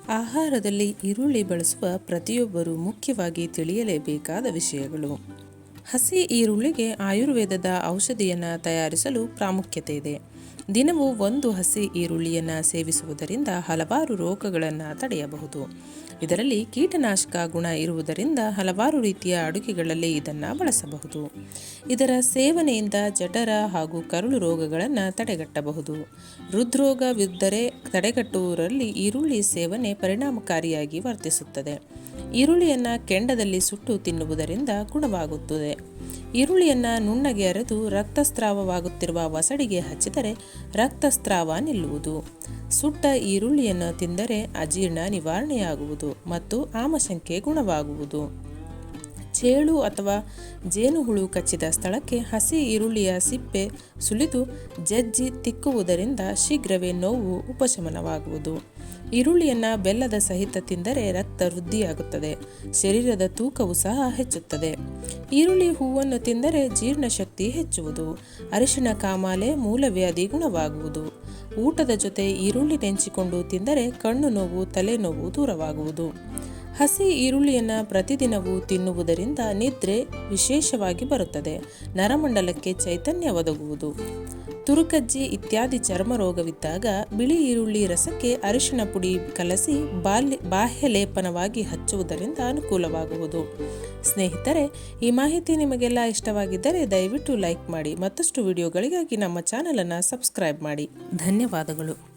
ಆಹಾರದಲ್ಲಿ ಈರುಳ್ಳಿ ಬಳಸುವ ಪ್ರತಿಯೊಬ್ಬರೂ ಮುಖ್ಯವಾಗಿ ತಿಳಿಯಲೇಬೇಕಾದ ವಿಷಯಗಳು. ಹಸಿ ಈರುಳ್ಳಿಗೆ ಆಯುರ್ವೇದದ ಔಷಧಿಯನ್ನು ತಯಾರಿಸಲು ಪ್ರಾಮುಖ್ಯತೆ ಇದೆ. ದಿನವೂ ಒಂದು ಹಸಿ ಈರುಳ್ಳಿಯನ್ನು ಸೇವಿಸುವುದರಿಂದ ಹಲವಾರು ರೋಗಗಳನ್ನು ತಡೆಯಬಹುದು. ಇದರಲ್ಲಿ ಕೀಟನಾಶಕ ಗುಣ ಇರುವುದರಿಂದ ಹಲವಾರು ರೀತಿಯ ಅಡುಗೆಗಳಲ್ಲಿ ಇದನ್ನು ಬಳಸಬಹುದು. ಇದರ ಸೇವನೆಯಿಂದ ಜಠರ ಹಾಗೂ ಕರುಳು ರೋಗಗಳನ್ನು ತಡೆಗಟ್ಟಬಹುದು. ಹೃದ್ರೋಗವಿದ್ದರೆ ತಡೆಗಟ್ಟುವುದರಲ್ಲಿ ಈರುಳ್ಳಿ ಸೇವನೆ ಪರಿಣಾಮಕಾರಿಯಾಗಿ ವರ್ತಿಸುತ್ತದೆ. ಈರುಳ್ಳಿಯನ್ನು ಕೆಂಡದಲ್ಲಿ ಸುಟ್ಟು ತಿನ್ನುವುದರಿಂದ ಗುಣವಾಗುತ್ತದೆ. ಈರುಳ್ಳಿಯನ್ನು ನುಣ್ಣಗೆ ಅರೆದು ರಕ್ತಸ್ರಾವವಾಗುತ್ತಿರುವ ವಸಡಿಗೆ ಹಚ್ಚಿದರೆ ರಕ್ತಸ್ರಾವ ನಿಲ್ಲುವುದು. ಸುಟ್ಟ ಈರುಳ್ಳಿಯನ್ನು ತಿಂದರೆ ಅಜೀರ್ಣ ನಿವಾರಣೆಯಾಗುವುದು ಮತ್ತು ಆಮಶಂಕೆ ಗುಣವಾಗುವುದು. ಚೇಳು ಅಥವಾ ಜೇನುಹುಳು ಕಚ್ಚಿದ ಸ್ಥಳಕ್ಕೆ ಹಸಿ ಈರುಳ್ಳಿಯ ಸಿಪ್ಪೆ ಸುಲಿದು ಜಜ್ಜಿ ತಿಕ್ಕುವುದರಿಂದ ಶೀಘ್ರವೇ ನೋವು ಉಪಶಮನವಾಗುವುದು. ಈರುಳ್ಳಿಯನ್ನು ಬೆಲ್ಲದ ಸಹಿತ ತಿಂದರೆ ರಕ್ತ ವೃದ್ಧಿಯಾಗುತ್ತದೆ. ಶರೀರದ ತೂಕವು ಸಹ ಹೆಚ್ಚುತ್ತದೆ. ಈರುಳ್ಳಿ ಹೂವನ್ನು ತಿಂದರೆ ಜೀರ್ಣಶಕ್ತಿ ಹೆಚ್ಚುವುದು. ಅರಿಶಿಣ ಕಾಮಾಲೆ ಮೂಲವ್ಯಾಧಿ ಗುಣವಾಗುವುದು. ಊಟದ ಜೊತೆ ಈರುಳ್ಳಿ ನೆಂಚಿಕೊಂಡು ತಿಂದರೆ ಕಣ್ಣು ನೋವು ತಲೆನೋವು ದೂರವಾಗುವುದು. ಹಸಿ ಈರುಳ್ಳಿಯನ್ನು ಪ್ರತಿದಿನವೂ ತಿನ್ನುವುದರಿಂದ ನಿದ್ರೆ ವಿಶೇಷವಾಗಿ ಬರುತ್ತದೆ. ನರಮಂಡಲಕ್ಕೆ ಚೈತನ್ಯ ಒದಗುವುದು. ತುರುಕಜ್ಜಿ ಇತ್ಯಾದಿ ಚರ್ಮ ರೋಗವಿದ್ದಾಗ ಬಿಳಿ ಈರುಳ್ಳಿ ರಸಕ್ಕೆ ಅರಿಶಿಣ ಪುಡಿ ಕಲಸಿ ಬಾಹ್ಯ ಲೇಪನವಾಗಿ ಹಚ್ಚುವುದರಿಂದ ಅನುಕೂಲವಾಗುವುದು. ಸ್ನೇಹಿತರೆ, ಈ ಮಾಹಿತಿ ನಿಮಗೆಲ್ಲ ಇಷ್ಟವಾಗಿದ್ದರೆ ದಯವಿಟ್ಟು ಲೈಕ್ ಮಾಡಿ. ಮತ್ತಷ್ಟು ವಿಡಿಯೋಗಳಿಗಾಗಿ ನಮ್ಮ ಚಾನಲನ್ನು ಸಬ್ಸ್ಕ್ರೈಬ್ ಮಾಡಿ. ಧನ್ಯವಾದಗಳು.